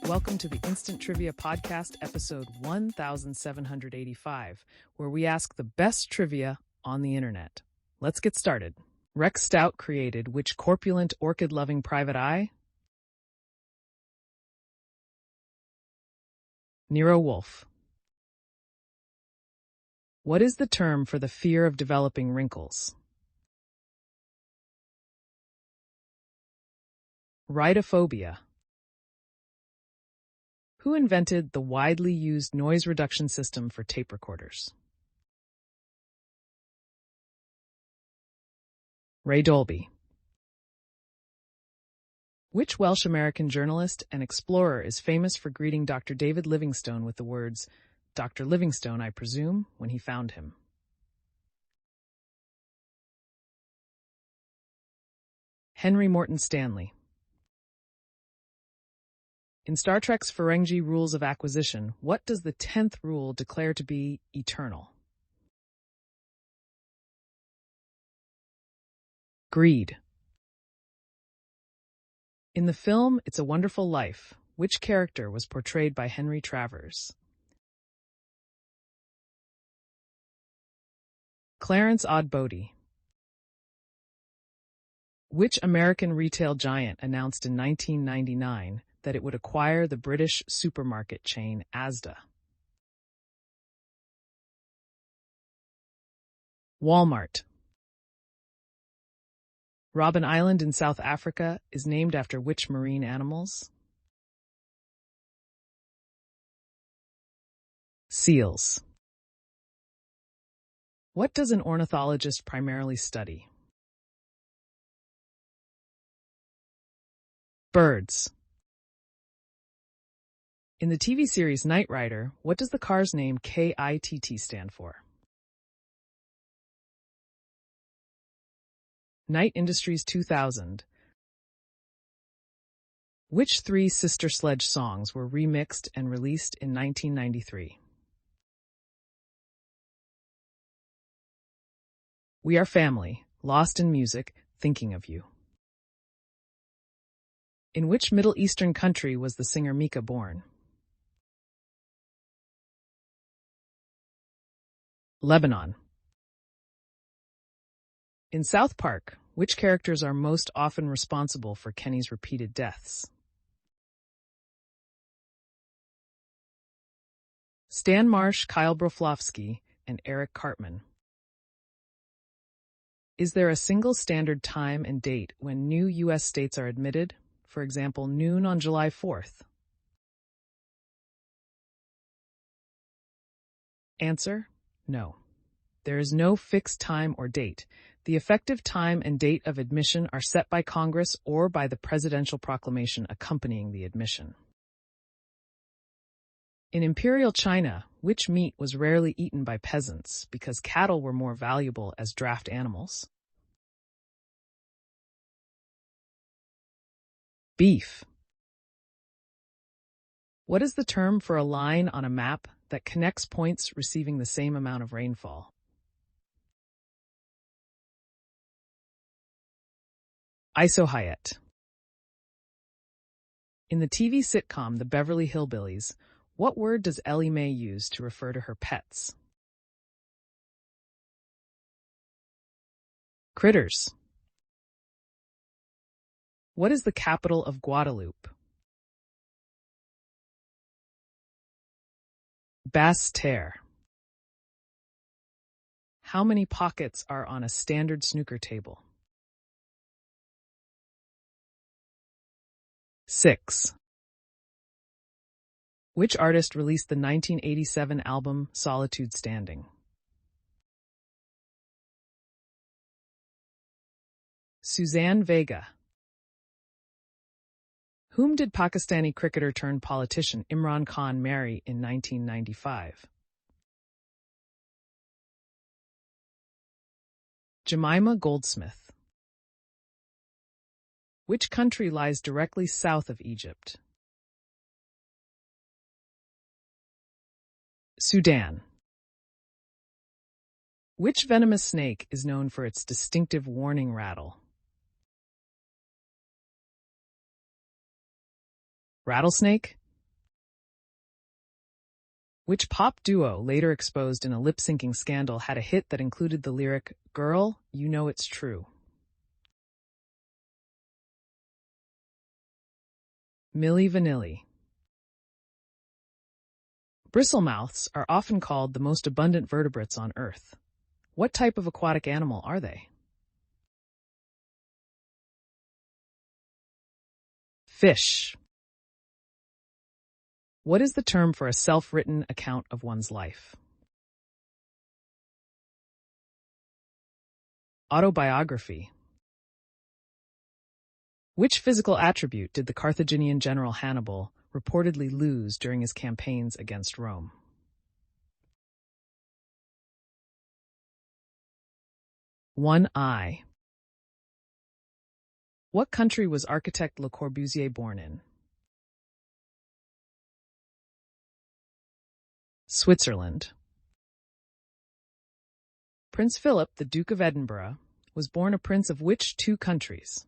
Welcome to the Instant Trivia Podcast, episode 1785, where we ask the best trivia on the internet. Let's get started. Rex Stout created which corpulent, orchid-loving private eye? Nero Wolfe. What is the term for the fear of developing wrinkles? Rhidophobia. Who invented the widely used noise reduction system for tape recorders? Ray Dolby. Which Welsh-American journalist and explorer is famous for greeting Dr. David Livingstone with the words, "Dr. Livingstone, I presume," when he found him? Henry Morton Stanley. In Star Trek's Ferengi Rules of Acquisition, what does the 10th rule declare to be eternal? Greed. In the film It's a Wonderful Life, which character was portrayed by Henry Travers? Clarence Odbody. Which American retail giant announced in 1999 that it would acquire the British supermarket chain Asda? Walmart. Robben Island in South Africa is named after which marine animals? Seals. What does an ornithologist primarily study? Birds. In the TV series Knight Rider, what does the car's name KITT stand for? Knight Industries 2000. Which three Sister Sledge songs were remixed and released in 1993? We Are Family, Lost in Music, Thinking of You. In which Middle Eastern country was the singer Mika born? Lebanon. In South Park, which characters are most often responsible for Kenny's repeated deaths? Stan Marsh, Kyle Broflovsky, and Eric Cartman. Is there a single standard time and date when new U.S. states are admitted? For example, noon on July 4th. Answer: no. There is no fixed time or date. The effective time and date of admission are set by Congress or by the presidential proclamation accompanying the admission. In Imperial China, which meat was rarely eaten by peasants because cattle were more valuable as draft animals? Beef. What is the term for a line on a map that connects points receiving the same amount of rainfall? Isohyet. In the TV sitcom The Beverly Hillbillies, what word does Ellie Mae use to refer to her pets? Critters. What is the capital of Guadeloupe? Basse-Terre. How many pockets are on a standard snooker table? 6. Which artist released the 1987 album Solitude Standing? Suzanne Vega. Whom did Pakistani cricketer turned politician Imran Khan marry in 1995? Jemima Goldsmith. Which country lies directly south of Egypt? Sudan. Which venomous snake is known for its distinctive warning rattle? Rattlesnake? Which pop duo, later exposed in a lip-syncing scandal, had a hit that included the lyric, "Girl, you know it's true"? Milli Vanilli. Bristlemouths are often called the most abundant vertebrates on Earth. What type of aquatic animal are they? Fish. What is the term for a self-written account of one's life? Autobiography. Which physical attribute did the Carthaginian general Hannibal reportedly lose during his campaigns against Rome? One eye. What country was architect Le Corbusier born in? Switzerland. Prince Philip, the Duke of Edinburgh, was born a prince of which two countries?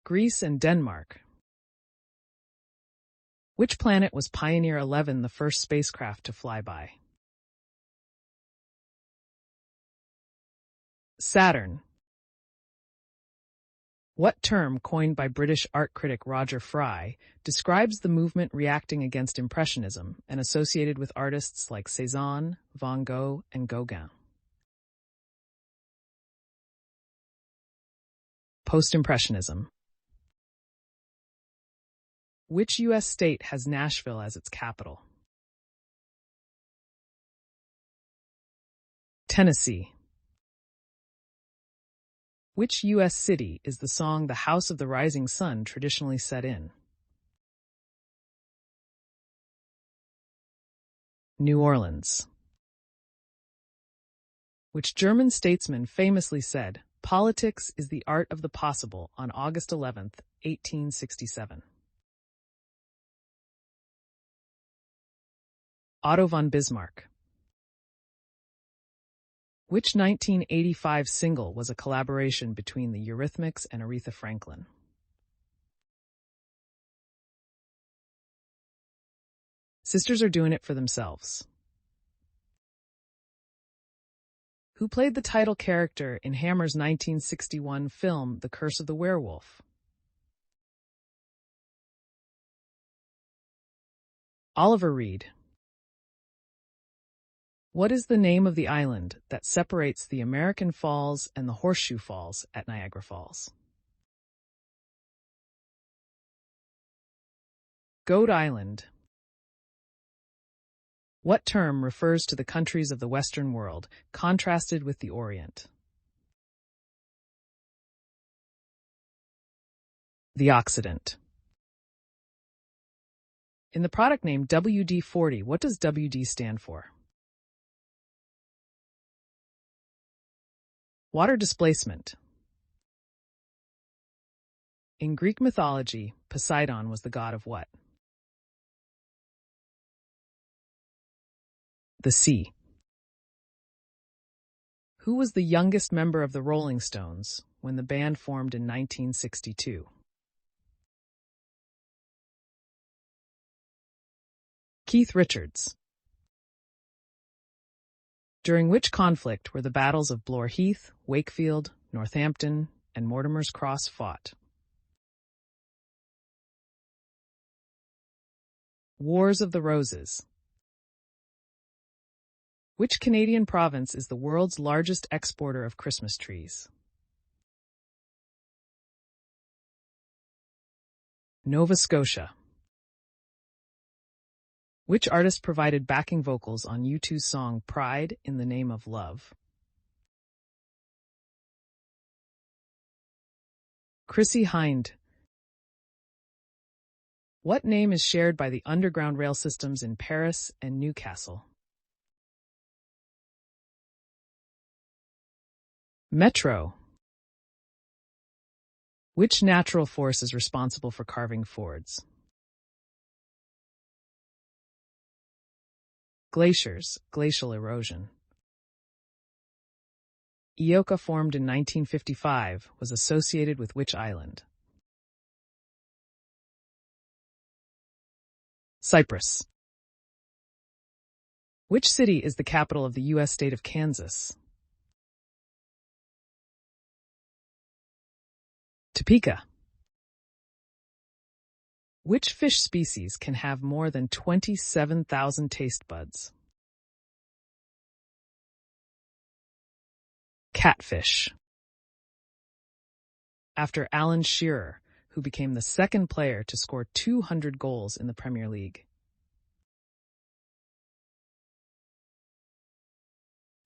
Greece and Denmark. Which planet was Pioneer 11 the first spacecraft to fly by? Saturn. What term, coined by British art critic Roger Fry, describes the movement reacting against Impressionism and associated with artists like Cézanne, Van Gogh, and Gauguin? Post-Impressionism. Which U.S. state has Nashville as its capital? Tennessee. Which U.S. city is the song The House of the Rising Sun traditionally set in? New Orleans. Which German statesman famously said, "Politics is the art of the possible" on August 11, 1867? Otto von Bismarck. Which 1985 single was a collaboration between the Eurythmics and Aretha Franklin? Sisters Are Doing It for Themselves. Who played the title character in Hammer's 1961 film The Curse of the Werewolf? Oliver Reed. What is the name of the island that separates the American Falls and the Horseshoe Falls at Niagara Falls? Goat Island. What term refers to the countries of the Western world, contrasted with the Orient? The Occident. In the product name WD-40, what does WD stand for? Water displacement. In Greek mythology, Poseidon was the god of what? The sea. Who was the youngest member of the Rolling Stones when the band formed in 1962? Keith Richards. During which conflict were the battles of Blore Heath, Wakefield, Northampton, and Mortimer's Cross fought? Wars of the Roses. Which Canadian province is the world's largest exporter of Christmas trees? Nova Scotia. Which artist provided backing vocals on U2's song Pride in the Name of Love? Chrissie Hynde. What name is shared by the underground rail systems in Paris and Newcastle? Metro. Which natural force is responsible for carving fords? Glaciers, glacial erosion. Ioka, formed in 1955, was associated with which island? Cyprus. Which city is the capital of the U.S. state of Kansas? Topeka. Which fish species can have more than 27,000 taste buds? Catfish. After Alan Shearer, who became the second player to score 200 goals in the Premier League.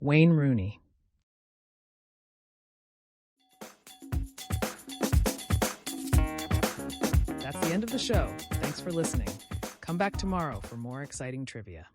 Wayne Rooney. That's the end of the show. Thanks for listening. Come back tomorrow for more exciting trivia.